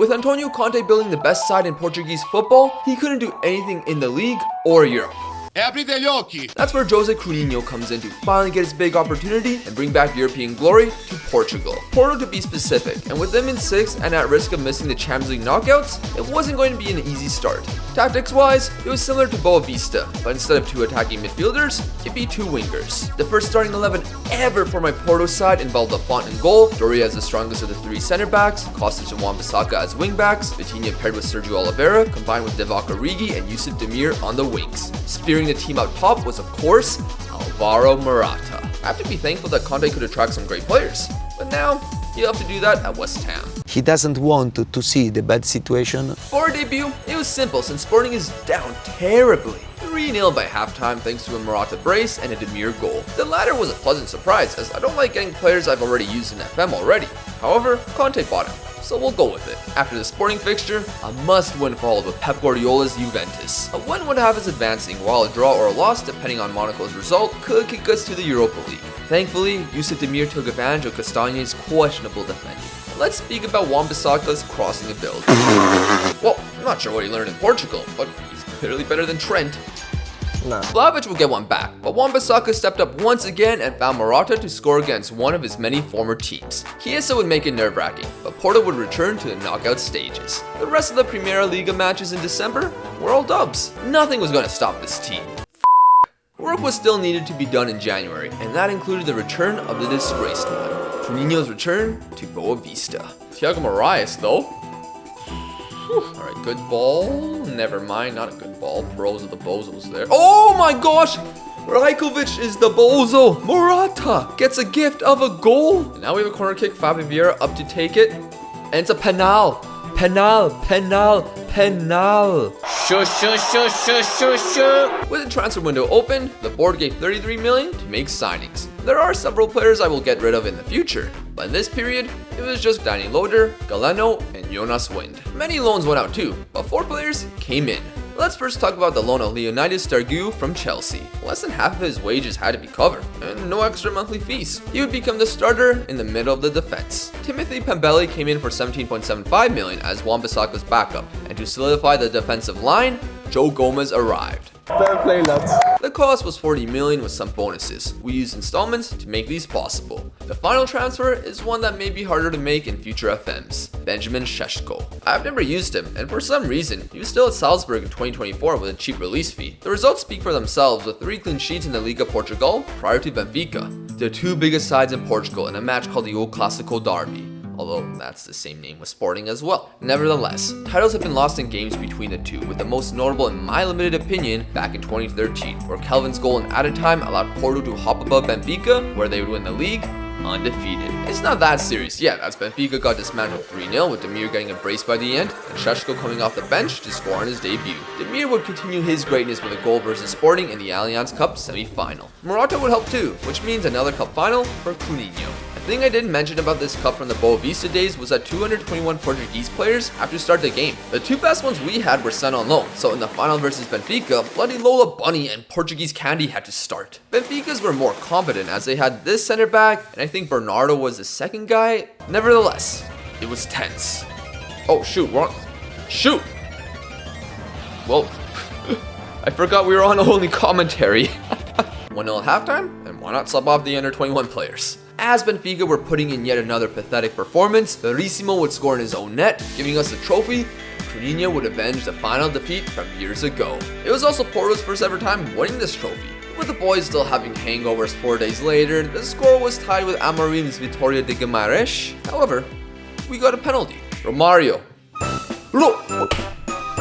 With Antonio Conte building the best side in Portuguese football, he couldn't do anything in the league or Europe. That's where Jose Chrooniho comes in to finally get his big opportunity and bring back European glory to Portugal. Porto to be specific, and with them in 6th and at risk of missing the Champions League knockouts, it wasn't going to be an easy start. Tactics-wise, it was similar to Boa Vista, but instead of 2 attacking midfielders, it'd be 2 wingers. The first starting 11 ever for my Porto side involved Lafont in goal, Doria as the strongest of the 3 center backs, Kostic and Wan-Bissaka as wing backs, Vitinha paired with Sergio Oliveira, combined with Divock Origi and Yusuf Demir on the wings. Spearing the team out top was, of course, Alvaro Morata. I have to be thankful that Conte could attract some great players, but now he'll have to do that at West Ham. He doesn't want to see the bad situation. For a debut, it was simple since Sporting is down terribly. 3-0 by halftime thanks to a Morata brace and a Demir goal. The latter was a pleasant surprise as I don't like getting players I've already used in FM already. However, Conte bought him, so we'll go with it. After the Sporting fixture, a must-win followed with Pep Guardiola's Juventus. A win would have us advancing, while a draw or a loss, depending on Monaco's result, could kick us to the Europa League. Thankfully, Yusuf Demir took advantage of Castagne's questionable defending. Let's speak about Wan-Bissaka's crossing ability. Well, I'm not sure what he learned in Portugal, but he's clearly better than Trent. No. Vlahovic will get one back, but Wan-Bissaka stepped up once again and found Morata to score against one of his many former teams. Chiesa would make it nerve-wracking, but Porto would return to the knockout stages. The rest of the Primeira Liga matches in December were all dubs. Nothing was going to stop this team. Work was still needed to be done in January, and that included the return of the disgraced one. Juninho's return to Boa Vista. Thiago Moraes, though. Alright, good ball. Never mind, not a good ball. Bros of the bozos there. Oh my gosh! Rajkovic is the bozo. Morata gets a gift of a goal. And now we have a corner kick. Fabio Vieira up to take it. And it's a penal. Penal. With the transfer window open, the board gave 33 million to make signings. There are several players I will get rid of in the future, but in this period, it was just Danny Loader, Galeno, and Jonas Wind. Many loans went out too, but 4 players came in. Let's first talk about the loan of Leonidas Stargu from Chelsea. Less than half of his wages had to be covered, and no extra monthly fees. He would become the starter in the middle of the defense. Timothy Pembele came in for 17.75 million as Wan-Bissaka's backup, and to solidify the defensive line, Joe Gomez arrived. Fair play, lads. The cost was 40 million with some bonuses. We used installments to make these possible. The final transfer is one that may be harder to make in future FMs. Benjamin Šeško. I've never used him, and for some reason, he was still at Salzburg in 2024 with a cheap release fee. The results speak for themselves with 3 clean sheets in the Liga Portugal prior to Benfica. The 2 biggest sides in Portugal in a match called the El Clásico Derby. Although that's the same name with Sporting as well. Nevertheless, titles have been lost in games between the two, with the most notable in my limited opinion back in 2013, where Kelvin's goal in added time allowed Porto to hop above Benfica, where they would win the league undefeated. It's not that serious yet, as Benfica got dismantled 3-0 with Demir getting a brace by the end, and Šeško coming off the bench to score on his debut. Demir would continue his greatness with a goal versus Sporting in the Allianz Cup semi-final. Morata would help too, which means another cup final for Chrooniho. A thing I didn't mention about this cup from the Boa Vista days was that 221 Portuguese players have to start the game. The 2 best ones we had were sent on loan, so in the final versus Benfica, bloody Lola Bunny and Portuguese Candy had to start. Benfica's were more competent as they had this center back, and I think Bernardo was the second guy. Nevertheless, it was tense. Oh shoot, we're on. Shoot! Well, I forgot we were on only commentary. 1-0 at halftime, and why not sub off the under 21 players? As Benfica were putting in yet another pathetic performance, Verissimo would score in his own net, giving us the trophy. Chrooniho would avenge the final defeat from years ago. It was also Porto's first ever time winning this trophy. With the boys still having hangovers 4 days later, the score was tied with Amorim's Vitória de Guimarães. However, we got a penalty. Romario.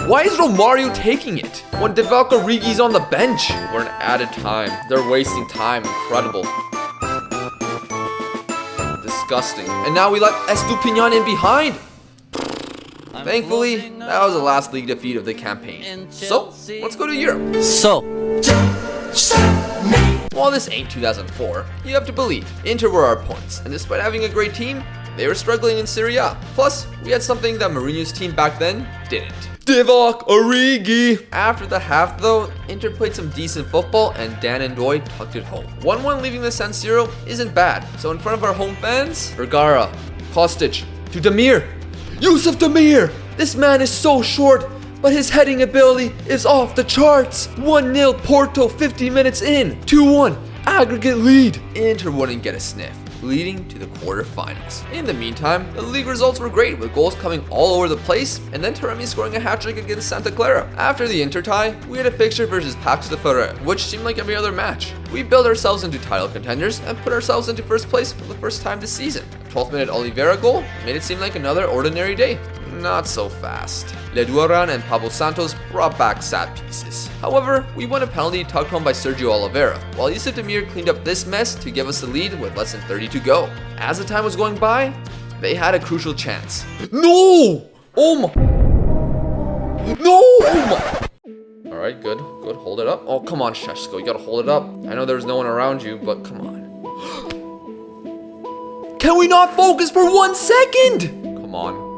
Why is Romario taking it? When Divock Origi's on the bench? We're in added time. They're wasting time. Incredible. Disgusting. And now we let Estupinian in behind. Thankfully, that was the last league defeat of the campaign. So, let's go to Europe. While this ain't 2004, you have to believe Inter were our points, and despite having a great team, they were struggling in Serie A. Plus, we had something that Mourinho's team back then didn't. Divock Origi! After the half though, Inter played some decent football and Dan and Doy tucked it home. 1-1 leaving the San Siro isn't bad, so in front of our home fans, Vergara, Kostic, to Demir, Yusuf Demir! This man is so short, but his heading ability is off the charts. 1-0 Porto 50 minutes in. 2-1 aggregate lead. Inter wouldn't get a sniff, leading to the quarterfinals. In the meantime, the league results were great, with goals coming all over the place, and then Taremi scoring a hat-trick against Santa Clara. After the Inter tie, we had a fixture versus Pax de Ferrer, which seemed like every other match. We built ourselves into title contenders and put ourselves into first place for the first time this season. A 12th minute Oliveira goal made it seem like another ordinary day. Not so fast. Leduaran and Pablo Santos brought back sad pieces. However, we won a penalty tugged home by Sergio Oliveira, while Yusuf Demir cleaned up this mess to give us the lead with less than 30 to go. As the time was going by, they had a crucial chance. No! Oh my... No! Oh my... Alright, good. Good. Hold it up. Oh, come on, Sheshko. You gotta hold it up. I know there's no one around you, but come on. Can we not focus for 1 second? Come on.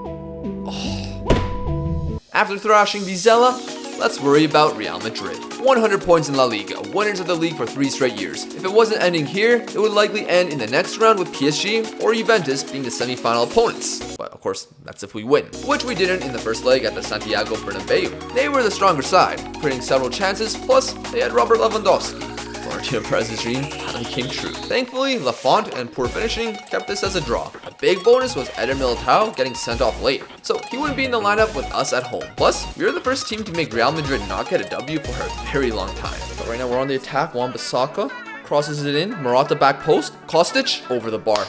Oh. After thrashing Vizela, let's worry about Real Madrid. 100 points in La Liga, winners of the league for 3 straight years. If it wasn't ending here, it would likely end in the next round with PSG or Juventus being the semi-final opponents. But of course, that's if we win, which we didn't in the first leg at the Santiago Bernabeu. They were the stronger side, creating several chances, plus they had Robert Lewandowski. Florentino Perez's dream finally came true. Thankfully, Lafont and poor finishing kept this as a draw. A big bonus was Eder Militao getting sent off late, so he wouldn't be in the lineup with us at home. Plus, we were the first team to make Real Madrid not get a W for a very long time. But right now we're on the attack. Wan-Bissaka crosses it in. Morata back post. Kostic over the bar.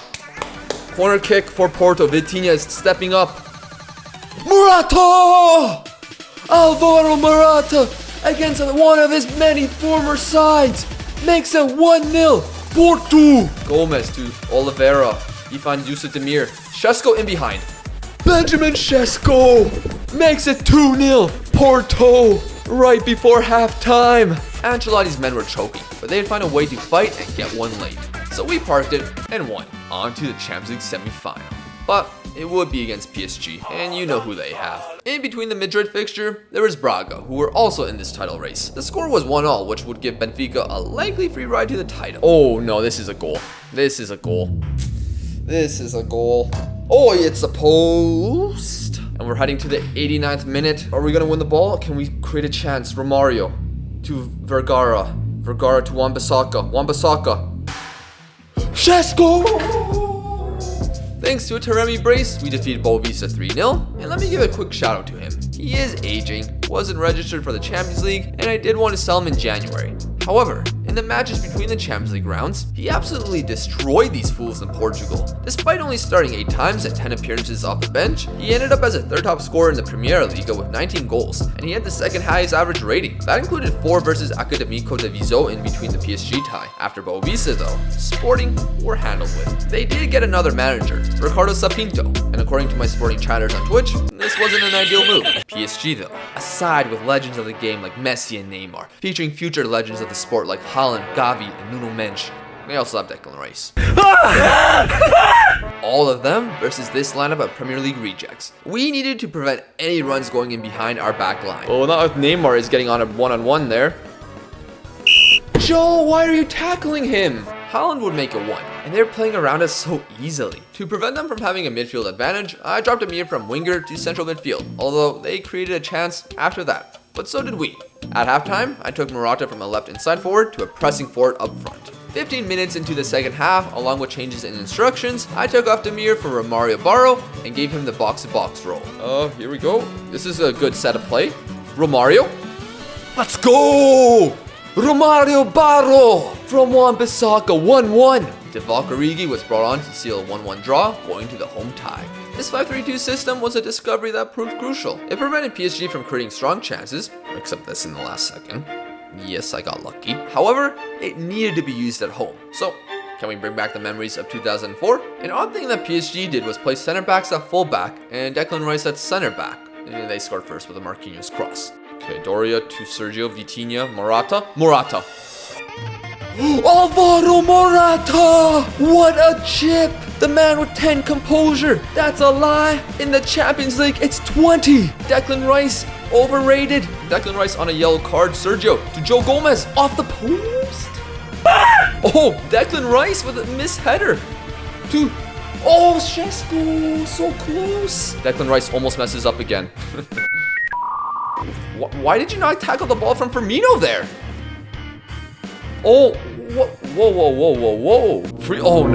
Corner kick for Porto. Vitinha is stepping up. Morata! Alvaro Morata against one of his many former sides makes it 1-0 Porto. Gomez to Oliveira. He finds Yusuf Demir. Šeško in behind. Benjamin Šeško makes it 2-0 Porto right before halftime. Ancelotti's men were choking, but they'd find a way to fight and get one late. So we parked it and won. On to the Champions League semi-final. But it would be against PSG, and you know who they have. In between the Madrid fixture, there was Braga, who were also in this title race. The score was 1-1, which would give Benfica a likely free ride to the title. Oh no, this is a goal. This is a goal. This is a goal. Oh, it's a post. And we're heading to the 89th minute. Are we gonna win the ball? Can we create a chance? Romario to Vergara. Vergara to Wan-Bissaka. Wan-Bissaka. Šeško! Thanks to a Taremi brace, we defeated Boavista 3-0, and let me give a quick shout out to him. He is aging, wasn't registered for the Champions League, and I did want to sell him in January. However, in the matches between the Champions League rounds, he absolutely destroyed these fools in Portugal. Despite only starting 8 times and 10 appearances off the bench, he ended up as a 3rd top scorer in the Primeira Liga with 19 goals, and he had the 2nd highest average rating. That included 4 versus Académico de Viseu in between the PSG tie. After Boavista though, Sporting were handled with. They did get another manager, Ricardo Sapinto, and according to my Sporting chatters on Twitch, this wasn't an ideal move. PSG though, a side with legends of the game like Messi and Neymar, featuring future legends of the sport like Haaland, Gavi, and Nuno Mendes. They also have Declan Rice. All of them versus this lineup of Premier League rejects. We needed to prevent any runs going in behind our back line. Oh, not if Neymar is getting on a one-on-one there. Joe, why are you tackling him? Haaland would make it 1, and they're playing around us so easily. To prevent them from having a midfield advantage, I dropped Amir from winger to central midfield, although they created a chance after that. But so did we. At halftime, I took Morata from a left inside forward to a pressing forward up front. 15 minutes into the second half, along with changes in instructions, I took off Demir for Romario Barro and gave him the box-to-box role. Here we go. This is a good set of play. Romario. Let's go! Romario Barro from Wan-Bissaka 1-1. Divock Origi was brought on to seal a 1-1 draw, going to the home tie. This 5-3-2 system was a discovery that proved crucial. It prevented PSG from creating strong chances, except this in the last second. Yes, I got lucky. However, it needed to be used at home. So, can we bring back the memories of 2004? An odd thing that PSG did was play center backs at fullback and Declan Rice at center back. And they scored first with a Marquinhos cross. Okay, Doria to Sergio, Vitinha, Morata. Morata. Alvaro Morata! What a chip! The man with 10 composure. That's a lie. In the Champions League, it's 20. Declan Rice, overrated. Declan Rice on a yellow card. Sergio to Joe Gomez, off the post. Oh, Declan Rice with a missed header. To Oh, Šeško, so close. Declan Rice almost messes up again. Why did you not tackle the ball from Firmino there? Oh, whoa, whoa. Free, oh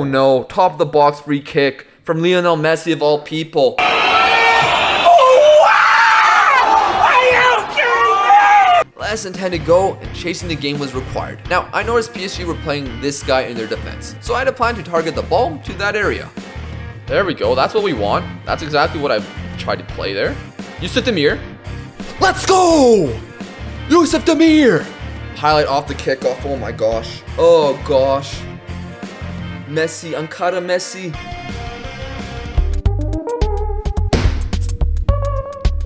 no, top of the box free kick from Lionel Messi of all people. Less than 10 to go, and chasing the game was required. Now, I noticed PSG were playing this guy in their defense, so I had a plan to target the ball to that area. There we go, that's what we want. That's exactly what I tried to play there. Yusuf Demir. Let's go! Yusuf Demir! Highlight off the kickoff, oh my gosh. Oh gosh. Messi, Ankara Messi.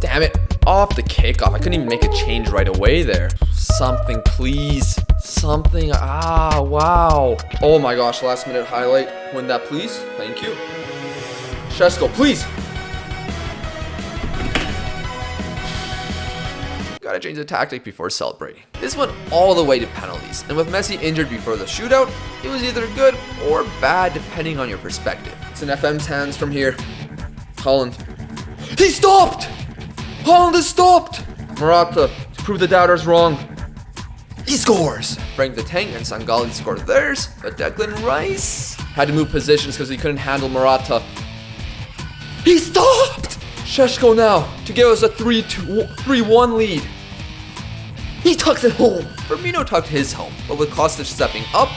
Damn it. Off the kickoff. I couldn't even make a change right away there. Something, please. Something. Ah, wow. Oh my gosh, last minute highlight. Win that, please. Thank you. Šeško, please. Gotta change the tactic before celebrating. This went all the way to penalties, and with Messi injured before the shootout, it was either good or bad depending on your perspective. It's in FM's hands from here. Holland. He stopped! Holland has stopped! Morata to prove the doubters wrong. He scores! Frank the Tank and Sangali scored theirs, but Declan Rice had to move positions because he couldn't handle Morata. He stopped! Šeško now to give us a 3-1 lead. He tucks it home. Firmino tucked his home, but with Kostic stepping up,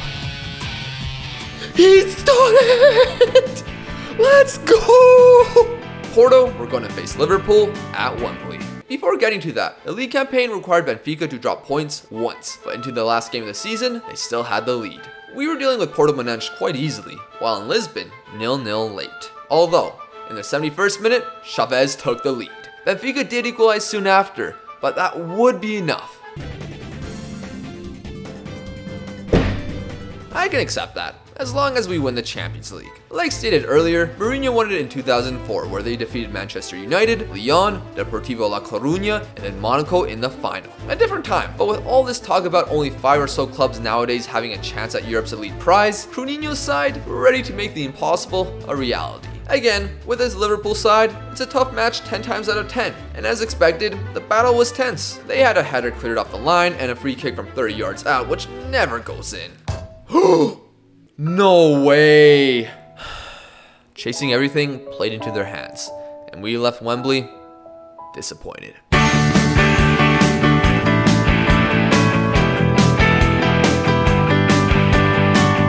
he's done it! Let's go! Porto were going to face Liverpool at Wembley. Before getting to that, the league campaign required Benfica to drop points once, but into the last game of the season, they still had the lead. We were dealing with Porto Monenche quite easily, while in Lisbon, 0-0 late. Although, in the 71st minute, Chavez took the lead. Benfica did equalize soon after, but that would be enough. I can accept that, as long as we win the Champions League. Like stated earlier, Mourinho won it in 2004, where they defeated Manchester United, Lyon, Deportivo La Coruña, and then Monaco in the final. A different time, but with all this talk about only 5 or so clubs nowadays having a chance at Europe's elite prize, Chrooniho's side were ready to make the impossible a reality. Again, with his Liverpool side, it's a tough match 10 times out of 10, and as expected, the battle was tense. They had a header cleared off the line and a free kick from 30 yards out, which never goes in. No way! Chasing everything played into their hands, and we left Wembley disappointed.